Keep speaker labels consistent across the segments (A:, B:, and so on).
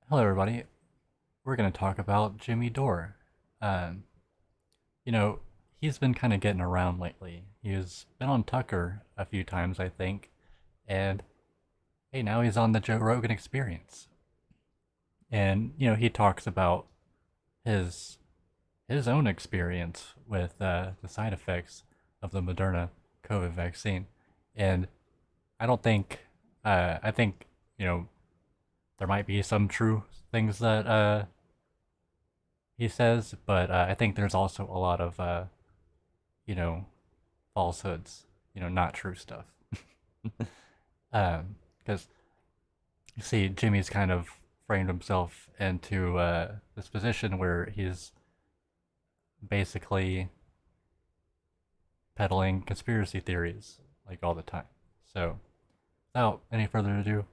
A: Hello, everybody. We're going to talk about Jimmy Dore. Um, you know, he's been kind of getting around lately. He's been on Tucker a few times, I think, and hey, now he's on the Joe Rogan Experience. And he talks about his his own experience with the side effects of the Moderna COVID vaccine. And I don't think, I think there might be some true things that he says, but I think there's also a lot of you know falsehoods, not true stuff. Because you see, Jimmy's kind of framed himself into this position where he's basically peddling conspiracy theories like all the time. So, without any further ado,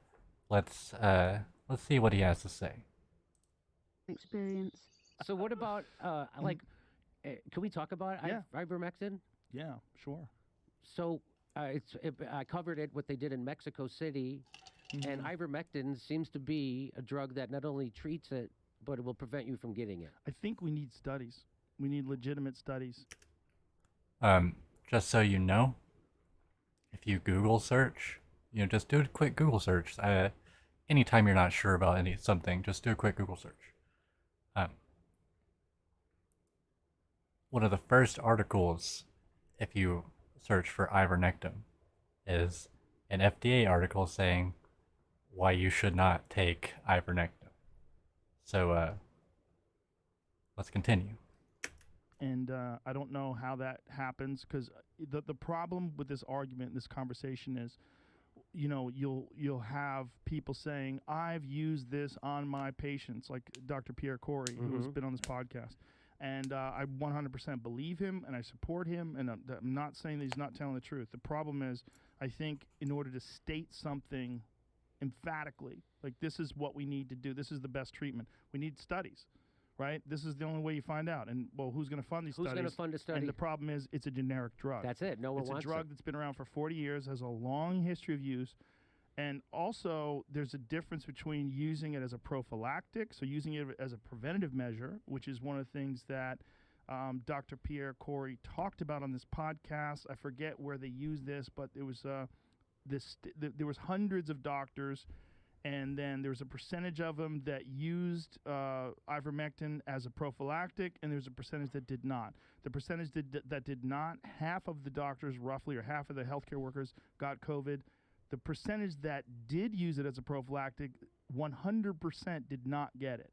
A: let's see what he has to say.
B: Experience.
C: So what about can we talk about
D: Yeah.
C: ivermectin?
D: Yeah, sure.
C: So I covered it what they did in Mexico City, and
D: Mhm.
C: ivermectin seems to be a drug that not only treats it but it will prevent you from getting it.
D: I think we need studies. We need legitimate studies.
A: Just so you know, if you Google search, just do a quick Google search. Anytime you're not sure about something, just do a quick Google search. Um, One of the first articles, if you search for ivermectin, is an FDA article saying why you should not take ivermectin. So let's continue.
D: And I don't know how that happens because the problem with this argument, this conversation is, you'll have people saying, I've used this on my patients, like Dr. Pierre Corey, who's been on this podcast. And I 100% believe him and I support him. And I'm not saying that he's not telling the truth. The problem is, I think in order to state something emphatically, like this is what we need to do, this is the best treatment, we need studies, right? This is the only way you find out. And well, who's going to fund these
C: Who's
D: studies?
C: going to fund a study?
D: And the problem is, it's a generic drug.
C: That's it. No one
D: It's a
C: wants
D: drug
C: it.
D: that's been around for 40 years, has a long history of use. And also, there's a difference between using it as a prophylactic, so using it as a preventative measure, which is one of the things that Dr. Pierre Corey talked about on this podcast. I forget where they used this, but it was there was hundreds of doctors, and then there was a percentage of them that used ivermectin as a prophylactic, and there's a percentage that did not. The percentage that did not, half of the doctors roughly, or half of the healthcare workers got COVID. The percentage that did use it as a prophylactic, 100% did not get it.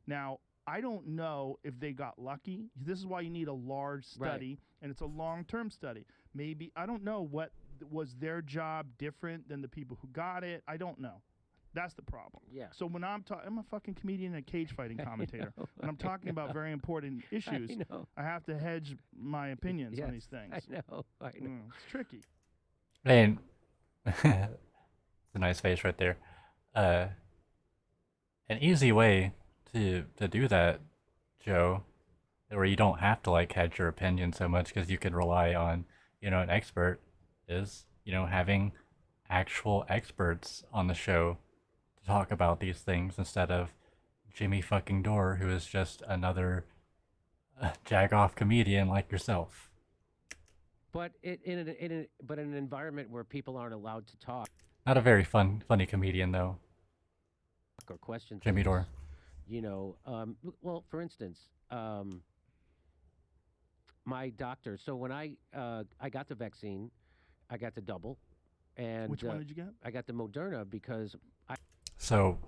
D: Now, I don't know if they got lucky. This is why you need a large study, and it's a long-term study. Maybe, I don't know what was their job different than the people who got it. I don't know. That's the problem.
C: Yeah.
D: So when I'm a fucking comedian and a cage fighting commentator. When I'm talking about very important issues, I have to hedge my opinions on these things.
C: I know.
D: It's tricky.
A: And it's a nice face right there. An easy way to do that, Joe, where you don't have to like hedge your opinion so much because you can rely on an expert, is having actual experts on the show to talk about these things instead of Jimmy fucking Dore, who is just another jag-off comedian like yourself.
C: But in an environment where people aren't allowed to talk
A: Not a very funny comedian though,
C: or question
A: Jimmy
C: things,
A: Dore.
C: Well, for instance, my doctor. So when I got the vaccine, I got the double, and
D: Which one did you get?
C: I got the Moderna because
A: So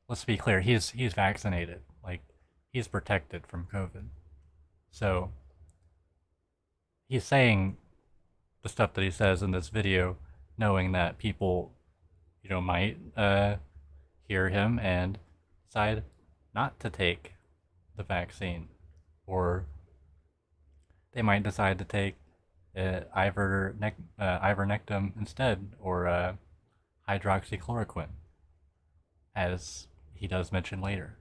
A: let's be clear, he's vaccinated. Like, he's protected from COVID. So he's saying the stuff that he says in this video, knowing that people, might hear him and decide not to take the vaccine, or they might decide to take ivermectin instead, or hydroxychloroquine, as he does mention later.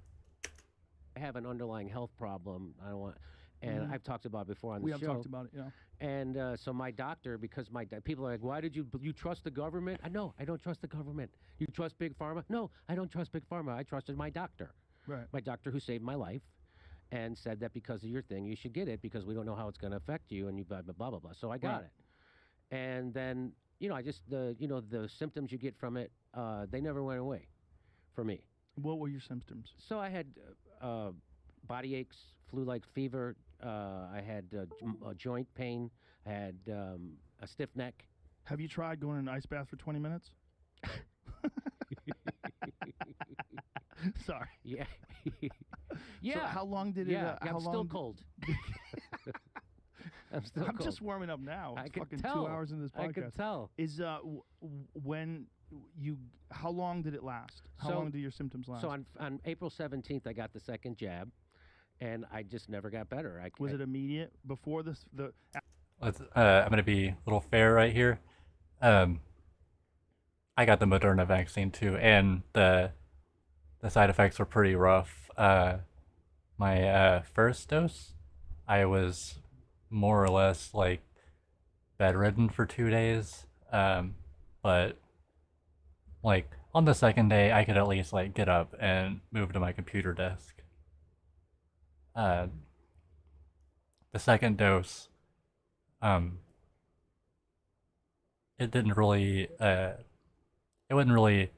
C: I have an underlying health problem. I don't want, And
D: Mhm.
C: I've talked about it before on
D: We
C: the
D: have
C: show.
D: talked about it. Yeah.
C: And so my doctor, because people are like, why did you trust the government? No, I don't trust the government. You trust Big Pharma? No, I don't trust Big Pharma. I trusted my doctor.
D: Right.
C: My doctor who saved my life and said that because of your thing, you should get it because we don't know how it's going to affect you and you blah, blah, blah, blah, blah. So I got
D: Right.
C: it. And then, I just, the symptoms you get from it, they never went away for me.
D: What were your symptoms?
C: So I had body aches, flu-like fever. I had joint pain. I had a stiff neck.
D: Have you tried going in an ice bath for 20 minutes? Sorry.
C: Yeah.
D: So
C: Yeah.
D: how long did it?
C: Yeah,
D: How
C: I'm still
D: long?
C: cold. I'm still
D: I'm
C: cold.
D: just warming up now.
C: I
D: It's
C: can
D: fucking
C: tell.
D: 2 hours into this
C: I
D: podcast.
C: could tell.
D: Is when you? How long did it last? How
C: So-
D: long do your symptoms last?
C: So on April 17th, I got the second jab, and I just never got better.
D: Was it immediate before this?
A: I'm gonna be a little fair right here. I got the Moderna vaccine too, and the side effects were pretty rough. My first dose, I was more or less like bedridden for 2 days. But like on the second day, I could at least like get up and move to my computer desk. The second dose, it didn't really, it wasn't really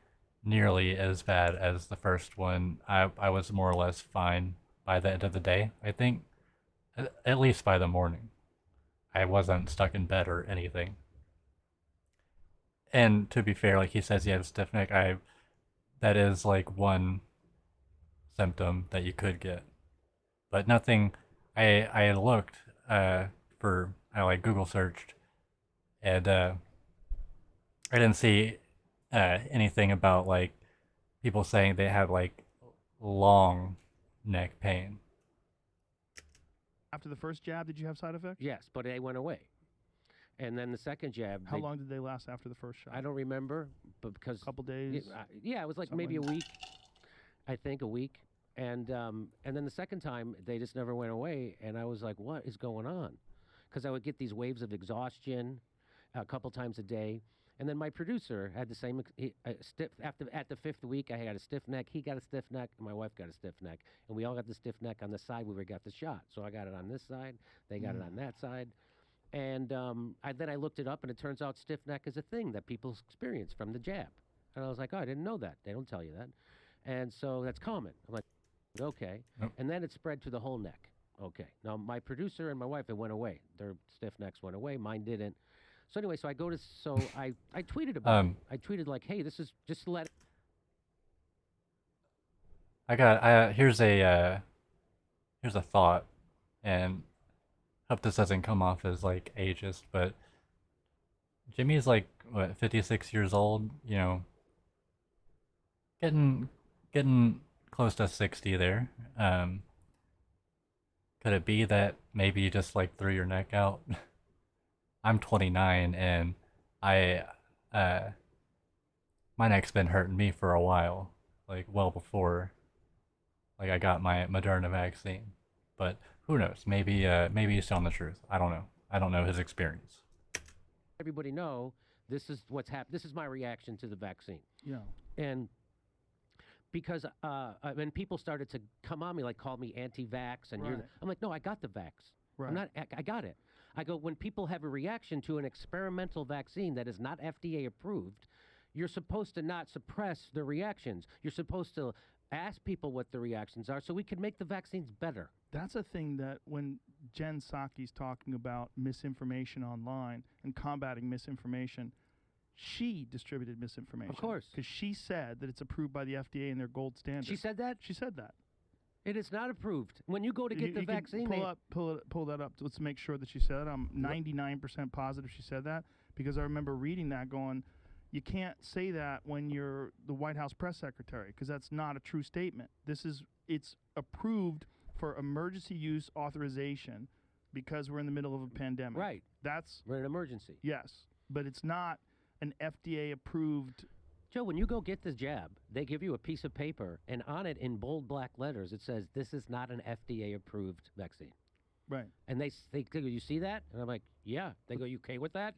A: nearly as bad as the first one. I was more or less fine by the end of the day, I think. At least by the morning. I wasn't stuck in bed or anything. And to be fair, like he says he had a stiff neck, that is like one symptom that you could get. But nothing, I looked, I like Google searched, and I didn't see anything about like people saying they have like long neck pain.
D: After the first jab, did you have side effects?
C: Yes, but they went away. And then the second jab.
D: How long did they last after the first shot?
C: I don't remember, but because
D: A couple days.
C: yeah, it was like
D: something
C: maybe
D: like
C: a week. I think a week. And then the second time they just never went away, and I was like, what is going on? Because I would get these waves of exhaustion a couple times a day. And then my producer had the same stiff at the fifth week. I had a stiff neck. He got a stiff neck, and my wife got a stiff neck, and we all got the stiff neck on the side where we got the shot. So I got it on this side. They got it on that side. And then I looked it up, and it turns out stiff neck is a thing that people experience from the jab. And I was like, oh, I didn't know that. They don't tell you that. And so that's common. I'm like, okay.
A: Yep.
C: And then it spread to the whole neck. Okay. Now, my producer and my wife, it went away. Their stiff necks went away. Mine didn't. So anyway, I tweeted about it. I tweeted like, hey, this is just let.
A: Here's a thought, and hope this doesn't come off as like ageist, but Jimmy's like what, 56 years old, getting close to 60 there. Could it be that maybe you just like threw your neck out? I'm 29 and my neck's been hurting me for a while, like well before like I got my Moderna vaccine. But who knows? Maybe he's telling the truth. I don't know. I don't know his experience.
C: Everybody know this is what's happened. This is my reaction to the vaccine.
D: Yeah.
C: And because when people started to come on me, like call me anti-vax, and
D: Right.
C: I'm like, no, I got the vax.
D: Right.
C: I'm not. I got it. I go, when people have a reaction to an experimental vaccine that is not FDA approved, you're supposed to not suppress the reactions. You're supposed to ask people what the reactions are so we can make the vaccines better.
D: That's a thing that when Jen Psaki's talking about misinformation online and combating misinformation, she distributed misinformation.
C: Of course.
D: Because she said that it's approved by the FDA and their gold standard.
C: She said that?
D: She said that.
C: It is not approved. When you go to get the
D: You can
C: vaccine,
D: pull that up. Let's make sure that she said it. I'm 99% positive she said that because I remember reading that going, you can't say that when you're the White House press secretary because that's not a true statement. It's approved for emergency use authorization because we're in the middle of a pandemic.
C: right, we're in an emergency.
D: Yes, but it's not an FDA approved.
C: Joe, when you go get the jab, they give you a piece of paper, and on it in bold black letters, it says, this is not an FDA approved vaccine.
D: Right.
C: And they go, you see that? And I'm like, yeah. They go, you okay with that?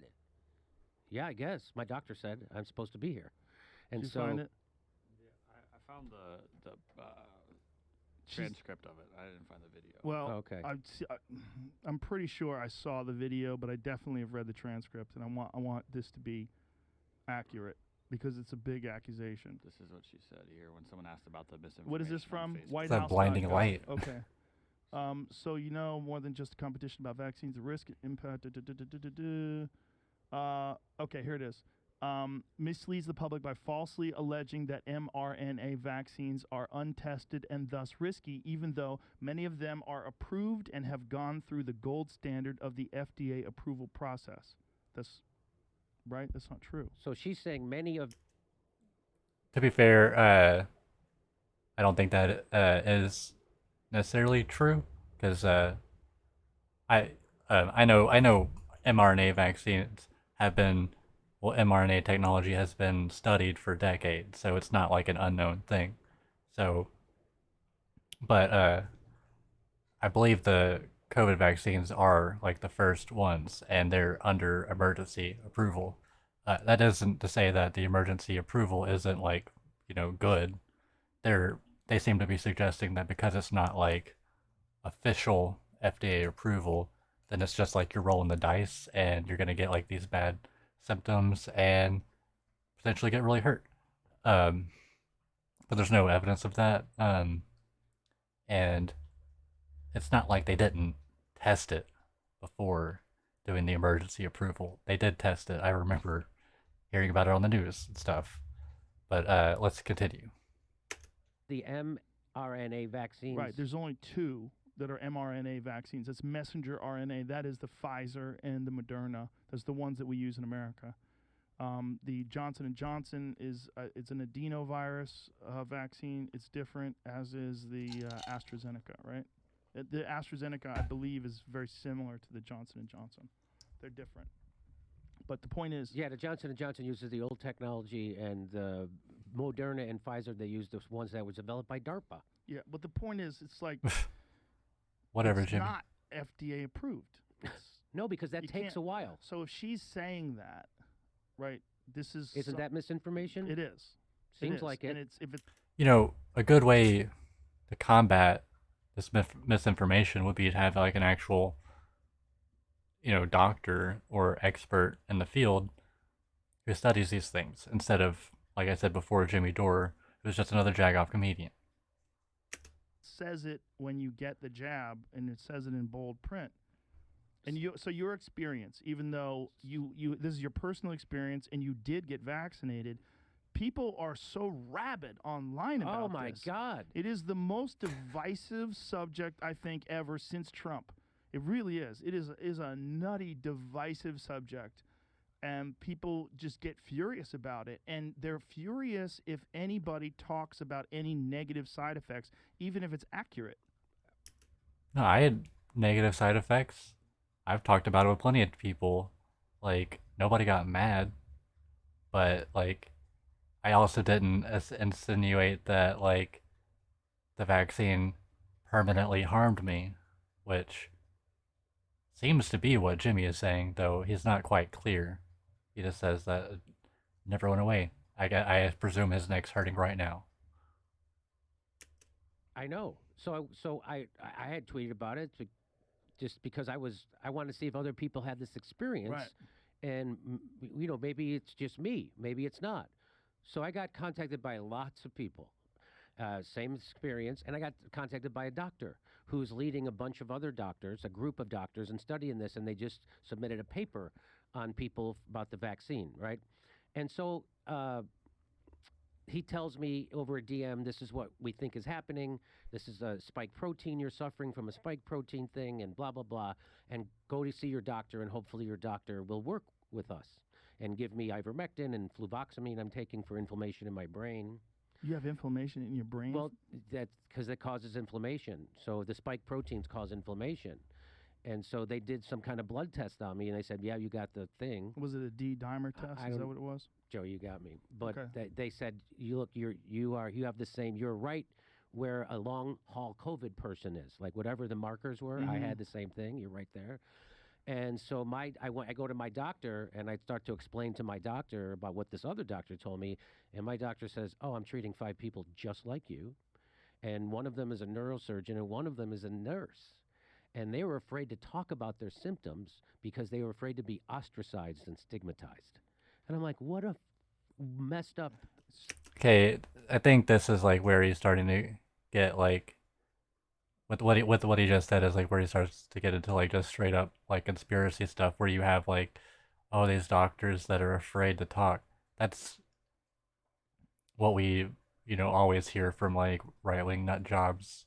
C: Yeah, I guess. My doctor said I'm supposed to be here. And
D: Did you
C: so
D: find it?
E: Yeah, I found the
D: She's-
E: transcript of it. I didn't find the video.
D: Well,
C: okay.
D: I'm pretty sure I saw the video, but I definitely have read the transcript, and I want this to be accurate because it's a big accusation.
E: This is what she said here when someone asked about the misinformation.
D: What is this
E: on
D: from?
E: Facebook.
D: White
A: It's that
D: House.
A: blinding light.
D: Okay. So you know more than just a competition about vaccines, the risk, impact. Okay, here it is. Misleads the public by falsely alleging that mRNA vaccines are untested and thus risky, even though many of them are approved and have gone through the gold standard of the FDA approval process. That's right. That's not true.
C: So she's saying many of
A: To be fair, I don't think that is necessarily true because I know mRNA vaccines have been mRNA technology has been studied for decades, so it's not like an unknown thing. So, but I believe the COVID vaccines are like the first ones, and they're under emergency approval. That isn't to say that the emergency approval isn't like good. They seem to be suggesting that because it's not like official FDA approval, then it's just like you're rolling the dice and you're gonna get like these bad symptoms and potentially get really hurt. But there's no evidence of that. And it's not like they didn't test it before doing the emergency approval. They did test it. I remember hearing about it on the news and stuff. But let's continue.
C: the mRNA vaccines.
D: Right. There's only two that are mRNA vaccines. That's messenger RNA. That is the Pfizer and the Moderna. That's the ones that we use in America. The Johnson & Johnson is it's an adenovirus vaccine. It's different, as is the AstraZeneca, right? The AstraZeneca, I believe, is very similar to the Johnson & Johnson. They're different. But the point is...
C: Yeah, the Johnson & Johnson uses the old technology, and Moderna and Pfizer, they use the ones that were developed by DARPA.
D: Yeah, but the point is, it's like...
A: Whatever,
D: it's
A: Jimmy.
D: not FDA approved. It's,
C: No, because that
D: you
C: takes
D: can't-
C: a while.
D: So if she's saying that, right, this is...
C: Isn't that misinformation?
D: It is.
C: Seems
D: is.
C: like it.
D: And it's, if it's...
A: A good way to combat this misinformation would be to have like an actual, doctor or expert in the field who studies these things instead of, like I said before, Jimmy Dore, who's just another jagoff comedian.
D: says it when you get the jab, and it says it in bold print. And so your experience, even though you this is your personal experience and you did get vaccinated, people are so rabid online about
C: Oh, my
D: this.
C: God.
D: It is the most divisive subject, I think, ever since Trump. It really is. It is a nutty, divisive subject. And people just get furious about it. And they're furious if anybody talks about any negative side effects, even if it's accurate.
A: No, I had negative side effects. I've talked about it with plenty of people. Like, nobody got mad. But, like, I also didn't insinuate that, like, the vaccine permanently harmed me, which seems to be what Jimmy is saying, though he's not quite clear. He just says that it never went away. I presume his neck's hurting right now.
C: I know. So I had tweeted about it just because I wanted to see if other people had this experience.
D: Right.
C: And, maybe it's just me. Maybe it's not. So I got contacted by lots of people, same experience, and I got contacted by a doctor who's leading a bunch of other doctors, a group of doctors, and studying this, and they just submitted a paper on people about the vaccine, right? And so he tells me over a DM, this is what we think is happening. This is a spike protein. You're suffering from a spike protein thing, and blah, blah, blah. And go to see your doctor, and hopefully your doctor will work with us and give me ivermectin and fluvoxamine I'm taking for inflammation in my brain.
D: You have inflammation in your brain?
C: Well, that's because it causes inflammation. So the spike proteins cause inflammation. And so they did some kind of blood test on me, and they said, yeah, you got the thing.
D: Was it a D-dimer test?
C: I
D: Is that
C: don't-
D: what it was?
C: Joe, you got me. But
D: Okay.
C: they said, you have the same, you're right where a long haul COVID person is. Like whatever the markers were, I had the same thing. You're right there. And so I go to my doctor and I start to explain to my doctor about what this other doctor told me. And my doctor says, "Oh, I'm treating 5 people just like you. And one of them is a neurosurgeon and one of them is a nurse." And they were afraid to talk about their symptoms because they were afraid to be ostracized and stigmatized. And I'm like, what a messed up.
A: Okay, I think this is like where he's starting to get like with what he just said is like where he starts to get into like just straight up like conspiracy stuff where you have like, oh, these doctors that are afraid to talk. That's what we, always hear from like right-wing nut jobs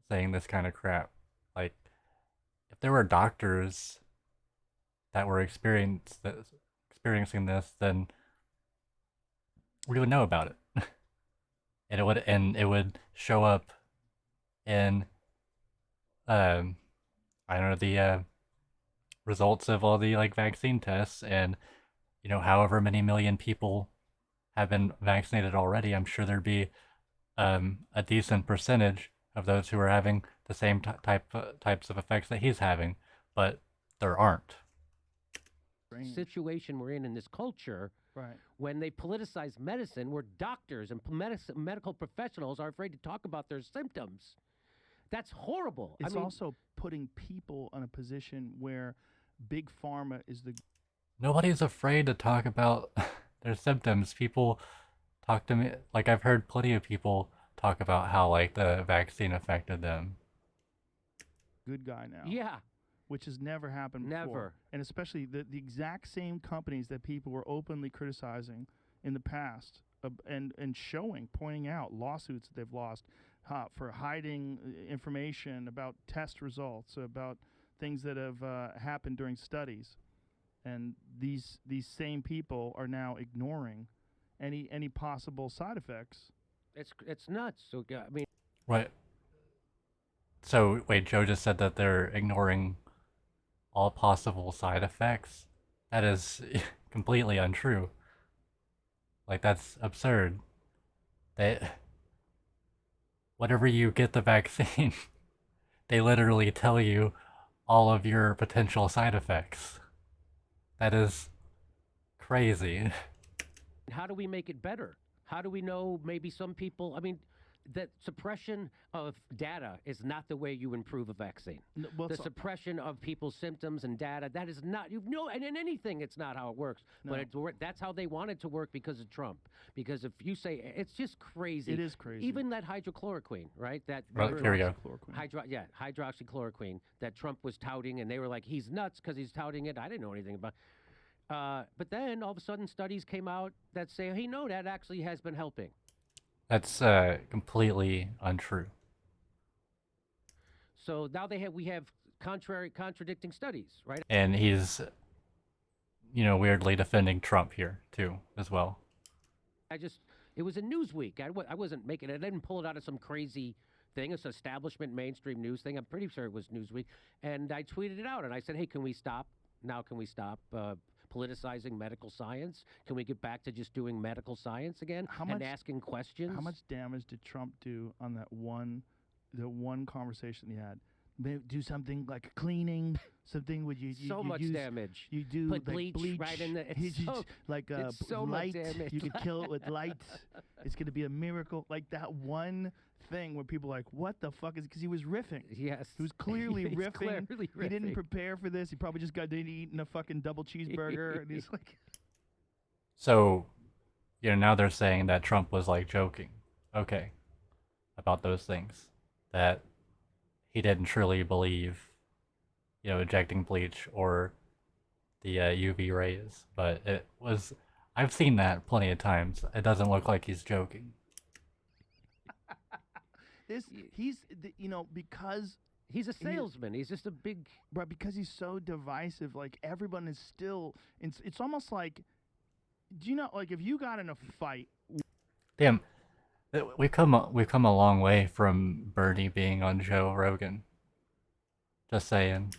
A: saying this kind of crap. Like if there were doctors that were experiencing this, then we would know about it. and it would show up in I don't know, the results of all the like vaccine tests, and however many million people have been vaccinated already. I'm sure there'd be a decent percentage of those who are having the same types of effects that he's having, but there aren't.
C: Situation we're in this culture,
D: Right.
C: when they politicize medicine, where doctors and medical professionals are afraid to talk about their symptoms. That's horrible.
D: It's
C: I mean,
D: also putting people in a position where big pharma is the
A: Nobody's afraid to talk about their symptoms. People talk to me, like I've heard plenty of people talk about how like the vaccine affected them.
D: good guy now.
C: yeah,
D: Which has never happened before.
C: never.
D: And especially the exact same companies that people were openly criticizing in the past and pointing out lawsuits that they've lost for hiding information about test results, about things that have happened during studies. And these same people are now ignoring any possible side effects.
C: It's nuts. So I mean,
A: Right. So wait, Joe just said that they're ignoring all possible side effects. That is completely untrue. Like that's absurd. Whenever you get the vaccine, they literally tell you all of your potential side effects. That is crazy.
C: how do we make it better? How do we know maybe some people? I mean, that suppression of data is not the way you improve a vaccine.
D: Well,
C: The
D: so-
C: suppression of people's symptoms and data, that is not, and in anything, it's not how it works.
D: No.
C: But that's how they want it to work because of Trump. Because if you say, it's just crazy.
D: It is crazy.
C: Even that hydrochloroquine, right? That
A: Right, here we go.
D: Hydroxychloroquine.
C: Hydroxychloroquine that Trump was touting, and they were like, he's nuts because he's touting it. I didn't know anything about but then all of a sudden studies came out that say, hey, no, that actually has been helping.
A: That's completely untrue.
C: So now we have contradicting studies, right?
A: And he's, weirdly defending Trump here too, as well.
C: It was a Newsweek. I wasn't making it. I didn't pull it out of some crazy thing. It's establishment mainstream news thing. I'm pretty sure it was Newsweek. And I tweeted it out and I said, hey, can we stop? Now can we stop politicizing medical science? Can we get back to just doing medical science again and asking questions?
D: How much damage did Trump do on the one conversation he had? Maybe do something like cleaning, something with you.
C: So
D: you
C: much
D: use,
C: damage.
D: You do
C: Put
D: like
C: bleach right in the. It's so,
D: like
C: it's so much
D: light.
C: damage.
D: You could kill it with light. It's gonna be a miracle. Like that one thing where people are like, what the fuck is? Because he was riffing.
C: Yes.
D: He was clearly
C: He's
D: riffing.
C: clearly
D: He didn't
C: riffing.
D: prepare for this. He probably just got done eating a fucking double cheeseburger, and he's like,
A: So, now they're saying that Trump was like joking. Okay. About those things. That he didn't truly believe, injecting bleach or the UV rays. But I've seen that plenty of times. It doesn't look like he's joking.
D: because
C: He's a salesman. He's just a big.
D: right, because he's so divisive, like everyone is still, it's almost like, do you know, like if you got in a fight.
A: Damn, we've come a long way from Bernie being on Joe Rogan. Just saying.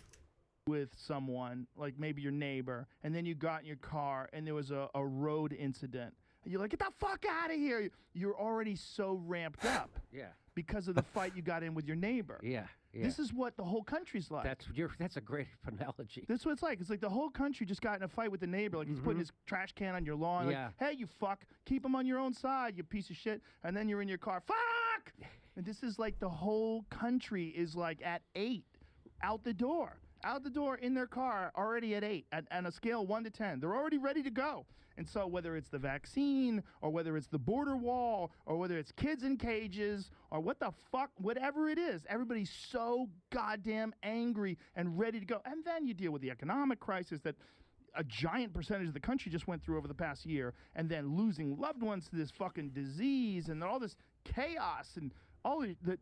D: With someone, like maybe your neighbor, and then you got in your car and there was a road incident. And you're like, get the fuck out of here. You're already so ramped up.
C: Yeah.
D: because of the fight you got in with your neighbor.
C: Yeah. Yeah.
D: This is what the whole country's like.
C: That's a great analogy.
D: That's what it's like. It's like the whole country just got in a fight with the neighbor. Like he's putting his trash can on your lawn.
C: Yeah.
D: Like, hey, you fuck, keep him on your own side, you piece of shit. And then you're in your car, fuck! And this is like the whole country is like at 8, out the door. Out the door in their car, already at 8, on a scale 1 to 10. They're already ready to go. And so whether it's the vaccine or whether it's the border wall or whether it's kids in cages or what the fuck, whatever it is, everybody's so goddamn angry and ready to go. And then you deal with the economic crisis that a giant percentage of the country just went through over the past year, and then losing loved ones to this fucking disease and all this chaos and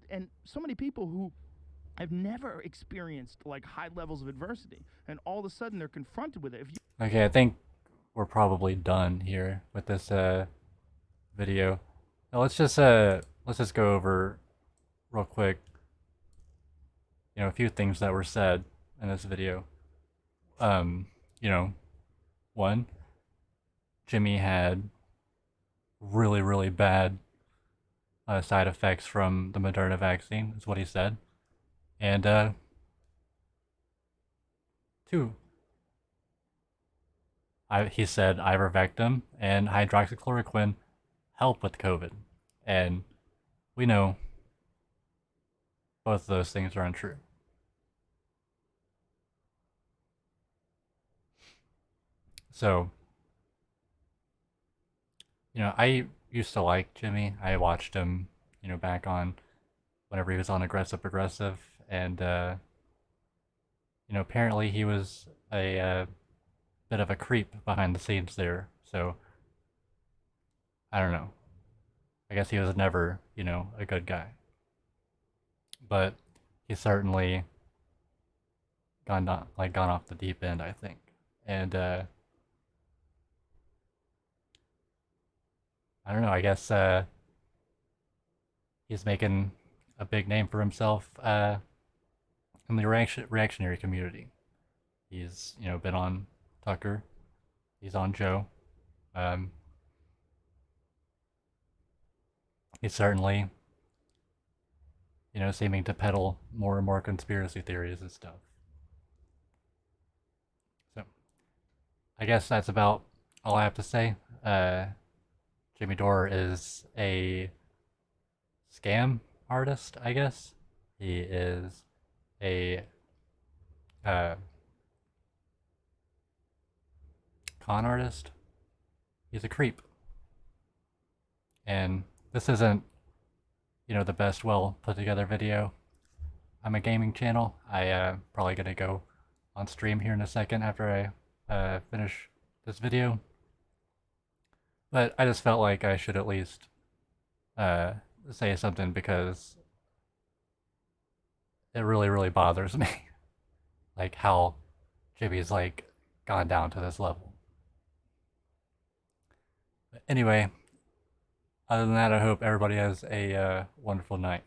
D: and so many people who have never experienced like high levels of adversity, and all of a sudden they're confronted with it.
A: Okay, I think we're probably done here with this video. Now let's just go over real quick, a few things that were said in this video. One, Jimmy had really bad side effects from the Moderna vaccine, is what he said. And 2, he said ivermectin and hydroxychloroquine help with COVID, and we know both of those things are untrue. So, I used to like Jimmy. I watched him, back on whenever he was on Aggressive Progressive, and apparently he was a bit of a creep behind the scenes there. So I don't know. I guess he was never, a good guy. But he's certainly gone off the deep end, I think. And I don't know, I guess he's making a big name for himself in the reactionary community. He's, been on Tucker. He's on Joe. He's certainly, seeming to peddle more and more conspiracy theories and stuff. So, I guess that's about all I have to say. Jimmy Dore is a scam artist, I guess. He is a con artist. He's a creep. And this isn't, the best well put together video. I'm a gaming channel. I probably gonna go on stream here in a second after I finish this video. But I just felt like I should at least say something because it really bothers me. Like how Jimmy's gone down to this level. But anyway, other than that, I hope everybody has a wonderful night.